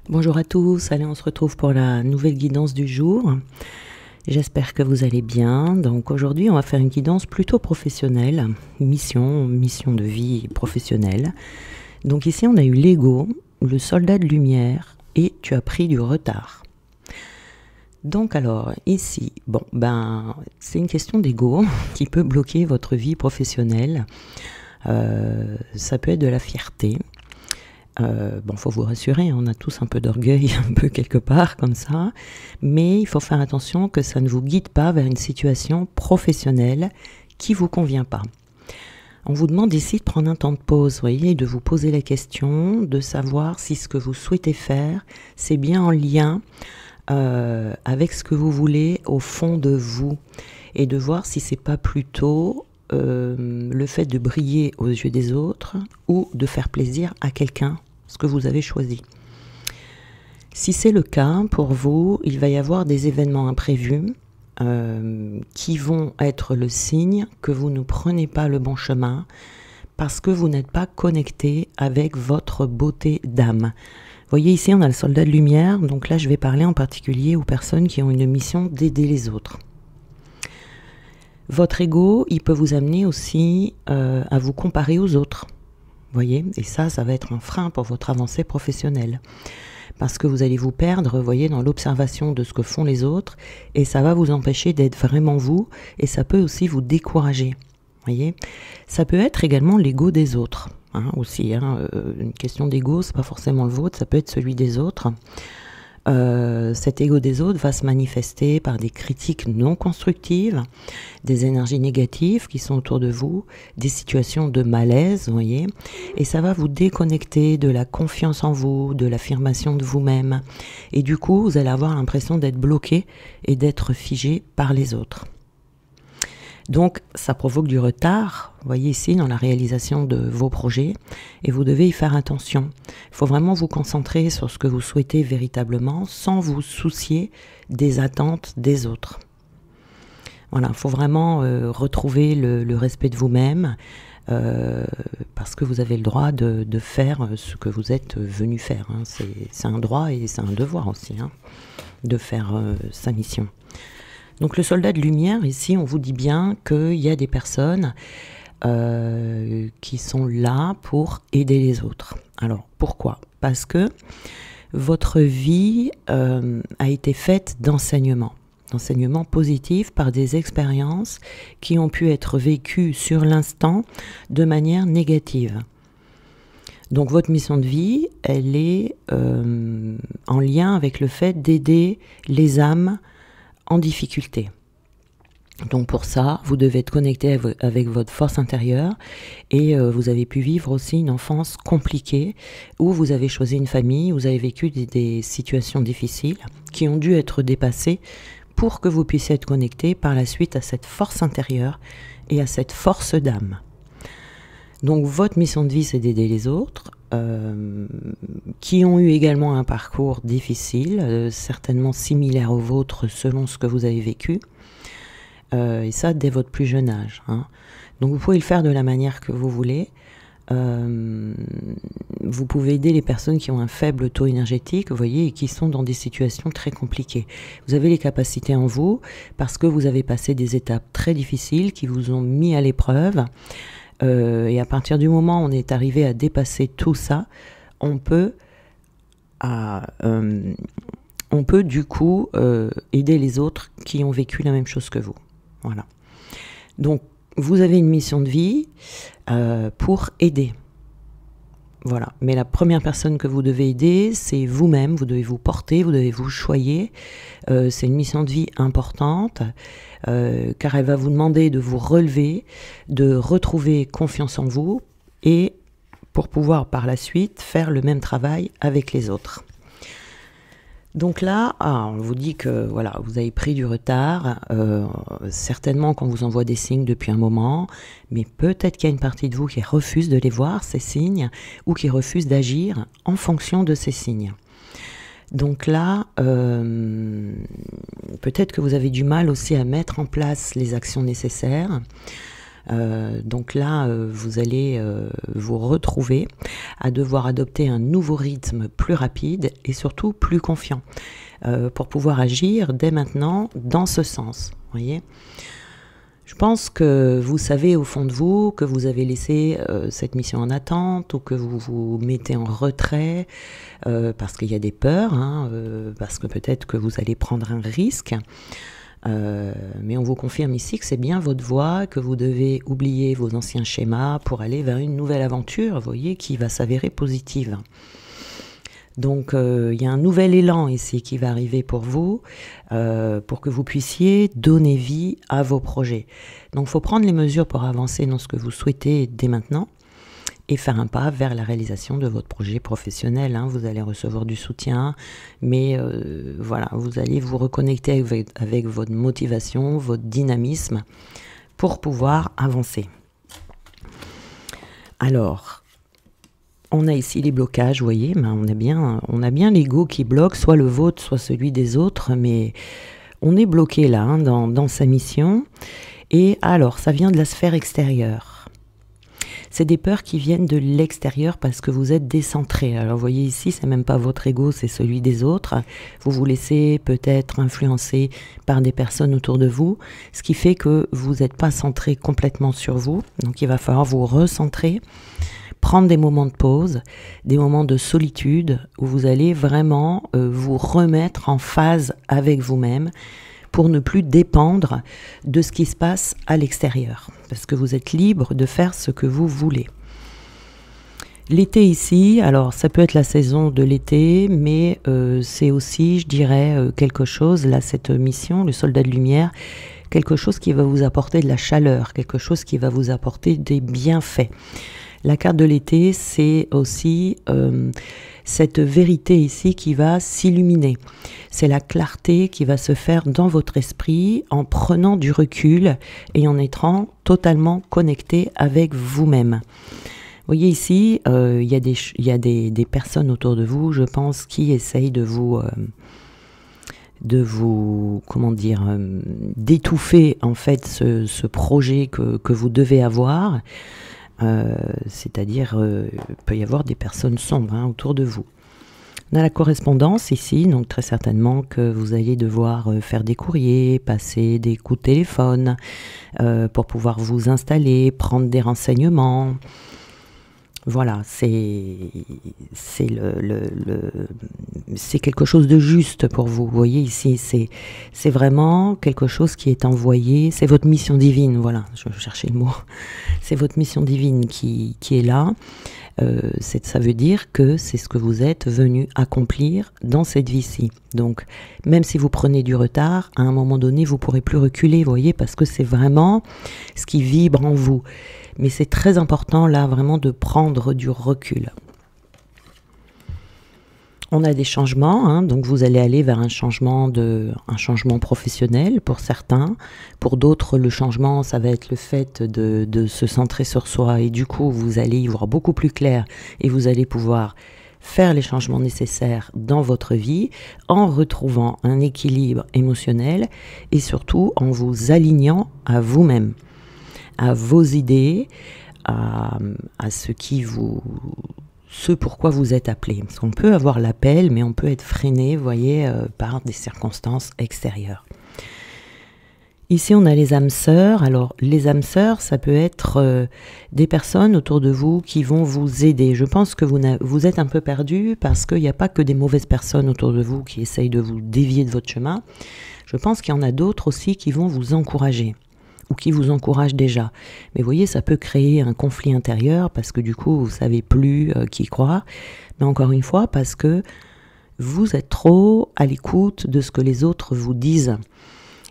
Bonjour à tous, allez, on se retrouve pour la nouvelle guidance du jour. J'espère que vous allez bien. Donc aujourd'hui, on va faire une guidance plutôt professionnelle, mission de vie professionnelle. Donc ici, on a eu l'ego, le soldat de lumière et tu as pris du retard. Donc alors, ici, c'est une question d'ego qui peut bloquer votre vie professionnelle. Ça peut être de la fierté. Faut vous rassurer, on a tous un peu d'orgueil, un peu quelque part comme ça, mais il faut faire attention que ça ne vous guide pas vers une situation professionnelle qui vous convient pas. On vous demande ici de prendre un temps de pause, voyez, de vous poser la question, de savoir si ce que vous souhaitez faire, c'est bien en lien avec ce que vous voulez au fond de vous, et de voir si c'est pas plutôt le fait de briller aux yeux des autres ou de faire plaisir à quelqu'un, ce que vous avez choisi. Si c'est le cas pour vous, il va y avoir des événements imprévus qui vont être le signe que vous ne prenez pas le bon chemin parce que vous n'êtes pas connecté avec votre beauté d'âme. Vous voyez ici on a le soldat de lumière, donc là je vais parler en particulier aux personnes qui ont une mission d'aider les autres. Votre ego, il peut vous amener aussi à vous comparer aux autres, voyez, et ça va être un frein pour votre avancée professionnelle, parce que vous allez vous perdre, voyez, dans l'observation de ce que font les autres, et ça va vous empêcher d'être vraiment vous, et ça peut aussi vous décourager, voyez. Ça peut être également l'ego des autres, aussi, une question d'ego, c'est pas forcément le vôtre, ça peut être celui des autres. Cet ego des autres va se manifester par des critiques non constructives, des énergies négatives qui sont autour de vous, des situations de malaise, vous voyez, et ça va vous déconnecter de la confiance en vous, de l'affirmation de vous-même, et du coup vous allez avoir l'impression d'être bloqué et d'être figé par les autres. Donc ça provoque du retard, vous voyez ici, dans la réalisation de vos projets, et vous devez y faire attention. Il faut vraiment vous concentrer sur ce que vous souhaitez véritablement, sans vous soucier des attentes des autres. Voilà, il faut vraiment retrouver le respect de vous-même, parce que vous avez le droit de faire ce que vous êtes venu faire. C'est un droit et c'est un devoir aussi, de faire sa mission. Donc le soldat de lumière, ici, on vous dit bien qu'il y a des personnes qui sont là pour aider les autres. Alors, pourquoi? Parce que votre vie a été faite d'enseignements positifs par des expériences qui ont pu être vécues sur l'instant de manière négative. Donc votre mission de vie, elle est en lien avec le fait d'aider les âmes en difficulté. Donc pour ça, vous devez être connecté avec votre force intérieure, et vous avez pu vivre aussi une enfance compliquée où vous avez choisi une famille, où vous avez vécu des situations difficiles qui ont dû être dépassées pour que vous puissiez être connecté par la suite à cette force intérieure et à cette force d'âme. Donc votre mission de vie, c'est d'aider les autres qui ont eu également un parcours difficile, certainement similaire au vôtre selon ce que vous avez vécu, et ça dès votre plus jeune âge. Donc vous pouvez le faire de la manière que vous voulez. Vous pouvez aider les personnes qui ont un faible taux énergétique, vous voyez, et qui sont dans des situations très compliquées. Vous avez les capacités en vous parce que vous avez passé des étapes très difficiles qui vous ont mis à l'épreuve. Et à partir du moment où on est arrivé à dépasser tout ça, on peut du coup aider les autres qui ont vécu la même chose que vous. Voilà. Donc, vous avez une mission de vie pour aider. Voilà. Mais la première personne que vous devez aider, c'est vous-même. Vous devez vous porter, vous devez vous choyer. C'est une mission de vie importante, car elle va vous demander de vous relever, de retrouver confiance en vous, et pour pouvoir par la suite faire le même travail avec les autres. Donc là, on vous dit que voilà, vous avez pris du retard, certainement qu'on vous envoie des signes depuis un moment, mais peut-être qu'il y a une partie de vous qui refuse de les voir, ces signes, ou qui refuse d'agir en fonction de ces signes. Donc là, peut-être que vous avez du mal aussi à mettre en place les actions nécessaires. Donc là, vous allez vous retrouver à devoir adopter un nouveau rythme plus rapide et surtout plus confiant pour pouvoir agir dès maintenant dans ce sens. Voyez ? Je pense que vous savez au fond de vous que vous avez laissé cette mission en attente ou que vous vous mettez en retrait parce qu'il y a des peurs, hein, parce que peut-être que vous allez prendre un risque. Mais on vous confirme ici que c'est bien votre voie, que vous devez oublier vos anciens schémas pour aller vers une nouvelle aventure, vous voyez, qui va s'avérer positive. Donc il y a un nouvel élan ici qui va arriver pour vous, pour que vous puissiez donner vie à vos projets. Donc il faut prendre les mesures pour avancer dans ce que vous souhaitez dès maintenant et faire un pas vers la réalisation de votre projet professionnel. Hein. Vous allez recevoir du soutien, mais voilà, vous allez vous reconnecter avec votre motivation, votre dynamisme pour pouvoir avancer. Alors, on a ici les blocages, vous voyez, ben on a bien l'ego qui bloque, soit le vôtre, soit celui des autres, mais on est bloqué là, hein, dans sa mission. Et alors, ça vient de la sphère extérieure. C'est des peurs qui viennent de l'extérieur parce que vous êtes décentré. Alors vous voyez ici, c'est même pas votre ego, c'est celui des autres. Vous vous laissez peut-être influencer par des personnes autour de vous, ce qui fait que vous n'êtes pas centré complètement sur vous. Donc il va falloir vous recentrer, prendre des moments de pause, des moments de solitude où vous allez vraiment vous remettre en phase avec vous-même, pour ne plus dépendre de ce qui se passe à l'extérieur, parce que vous êtes libre de faire ce que vous voulez. L'été ici, alors ça peut être la saison de l'été, mais c'est aussi, je dirais, quelque chose, là cette mission, le soldat de lumière, quelque chose qui va vous apporter de la chaleur, quelque chose qui va vous apporter des bienfaits. La carte de l'été, c'est aussi cette vérité ici qui va s'illuminer. C'est la clarté qui va se faire dans votre esprit en prenant du recul et en étant totalement connecté avec vous-même. Vous voyez ici, il y a des personnes autour de vous, je pense, qui essayent de vous comment dire, d'étouffer en fait ce projet que vous devez avoir. C'est-à-dire, il peut y avoir des personnes sombres hein, autour de vous. On a la correspondance ici, donc très certainement que vous allez devoir faire des courriers, passer des coups de téléphone pour pouvoir vous installer, prendre des renseignements. Voilà, c'est quelque chose de juste pour vous. Vous voyez ici, c'est vraiment quelque chose qui est envoyé. C'est votre mission divine, voilà, je cherchais le mot. C'est votre mission divine qui est là. Ça veut dire que c'est ce que vous êtes venu accomplir dans cette vie-ci. Donc, même si vous prenez du retard, à un moment donné, vous ne pourrez plus reculer, vous voyez, parce que c'est vraiment ce qui vibre en vous. Mais c'est très important, là, vraiment, de prendre du recul. On a des changements, hein, donc vous allez aller vers un changement professionnel pour certains. Pour d'autres, le changement, ça va être le fait de se centrer sur soi. Et du coup, vous allez y voir beaucoup plus clair et vous allez pouvoir faire les changements nécessaires dans votre vie en retrouvant un équilibre émotionnel et surtout en vous alignant à vous-même, à vos idées, à ce pourquoi vous êtes appelé. Parce qu'on peut avoir l'appel, mais on peut être freiné, vous voyez, par des circonstances extérieures. Ici, on a les âmes sœurs. Alors, les âmes sœurs, ça peut être des personnes autour de vous qui vont vous aider. Je pense que vous êtes un peu perdu parce qu'il n'y a pas que des mauvaises personnes autour de vous qui essayent de vous dévier de votre chemin. Je pense qu'il y en a d'autres aussi qui vont vous encourager ou qui vous encouragent déjà. Mais vous voyez, ça peut créer un conflit intérieur parce que du coup, vous ne savez plus qui croire. Mais encore une fois, parce que vous êtes trop à l'écoute de ce que les autres vous disent.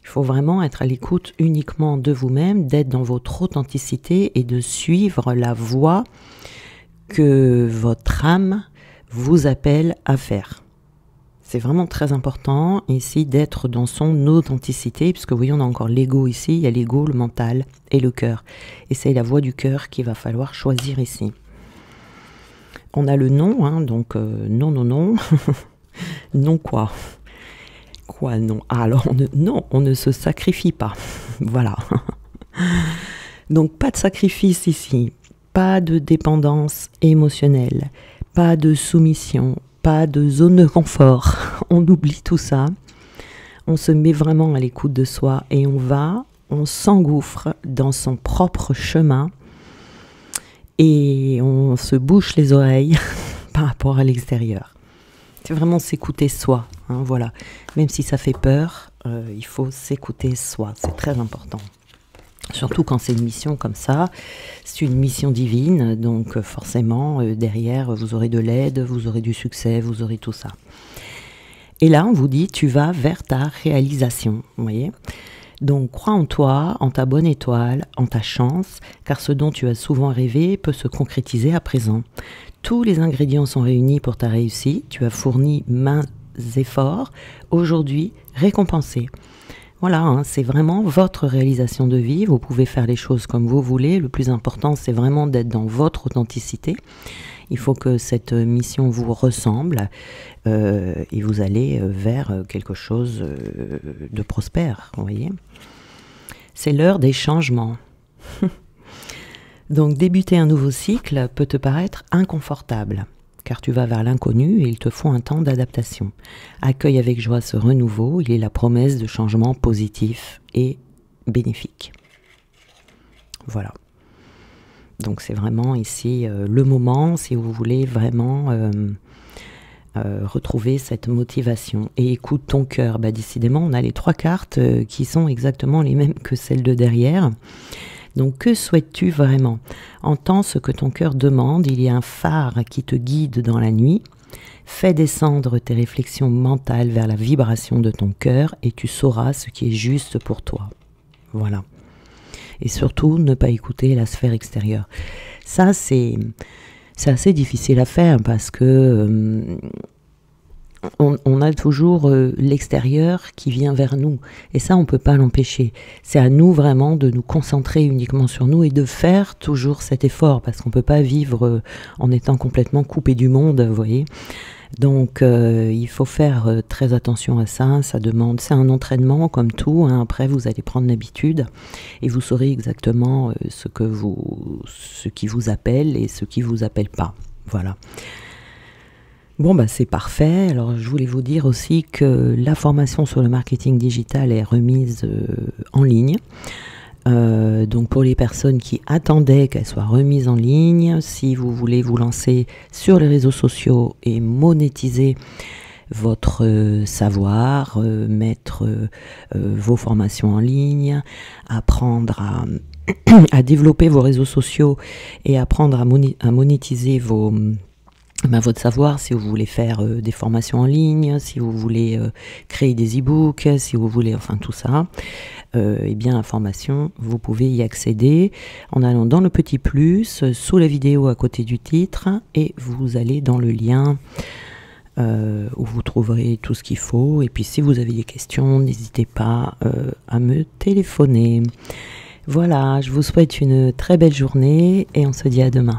Il faut vraiment être à l'écoute uniquement de vous-même, d'être dans votre authenticité et de suivre la voie que votre âme vous appelle à faire. C'est vraiment très important ici d'être dans son authenticité, puisque vous voyez, on a encore l'ego ici, il y a l'ego, le mental et le cœur. Et c'est la voie du cœur qu'il va falloir choisir ici. On a le non, hein, donc non, non, non. Non quoi? Quoi non? Ah, alors on ne se sacrifie pas. Voilà. Donc pas de sacrifice ici, pas de dépendance émotionnelle, pas de soumission, pas de zone de confort. On oublie tout ça, on se met vraiment à l'écoute de soi et on s'engouffre dans son propre chemin et on se bouche les oreilles par rapport à l'extérieur. C'est vraiment s'écouter soi, hein, voilà. Même si ça fait peur, il faut s'écouter soi, c'est très important. Surtout quand c'est une mission comme ça, c'est une mission divine, donc forcément derrière vous aurez de l'aide, vous aurez du succès, vous aurez tout ça. Et là on vous dit tu vas vers ta réalisation, vous voyez. Donc crois en toi, en ta bonne étoile, en ta chance, car ce dont tu as souvent rêvé peut se concrétiser à présent. Tous les ingrédients sont réunis pour ta réussite, tu as fourni maints efforts, aujourd'hui récompensé. Voilà, hein, c'est vraiment votre réalisation de vie, vous pouvez faire les choses comme vous voulez, le plus important c'est vraiment d'être dans votre authenticité. Il faut que cette mission vous ressemble et vous allez vers quelque chose de prospère, vous voyez. C'est l'heure des changements. Donc débuter un nouveau cycle peut te paraître inconfortable, car tu vas vers l'inconnu et il te faut un temps d'adaptation. Accueille avec joie ce renouveau, il est la promesse de changements positifs et bénéfiques. Voilà. Donc c'est vraiment ici le moment, si vous voulez vraiment retrouver cette motivation. Et écoute ton cœur. Bah, décidément, on a les 3 cartes qui sont exactement les mêmes que celles de derrière. Donc que souhaites-tu vraiment? Entends ce que ton cœur demande, il y a un phare qui te guide dans la nuit. Fais descendre tes réflexions mentales vers la vibration de ton cœur et tu sauras ce qui est juste pour toi. Voilà. Et surtout, ne pas écouter la sphère extérieure. Ça, c'est assez difficile à faire parce que on a toujours l'extérieur qui vient vers nous. Et ça, on ne peut pas l'empêcher. C'est à nous vraiment de nous concentrer uniquement sur nous et de faire toujours cet effort parce qu'on ne peut pas vivre en étant complètement coupé du monde, vous voyez. Donc il faut faire très attention à ça, ça demande, c'est un entraînement comme tout, hein. Après vous allez prendre l'habitude et vous saurez exactement ce qui vous appelle et ce qui vous appelle pas, voilà. Bon bah c'est parfait, alors je voulais vous dire aussi que la formation sur le marketing digital est remise en ligne. Donc pour les personnes qui attendaient qu'elle soit remise en ligne, si vous voulez vous lancer sur les réseaux sociaux et monétiser votre savoir, mettre vos formations en ligne, apprendre à développer vos réseaux sociaux et apprendre à monétiser votre savoir, si vous voulez faire des formations en ligne, si vous voulez créer des e-books, si vous voulez, enfin tout ça, eh bien la formation, vous pouvez y accéder en allant dans le petit plus, sous la vidéo à côté du titre, et vous allez dans le lien où vous trouverez tout ce qu'il faut. Et puis si vous avez des questions, n'hésitez pas à me téléphoner. Voilà, je vous souhaite une très belle journée et on se dit à demain.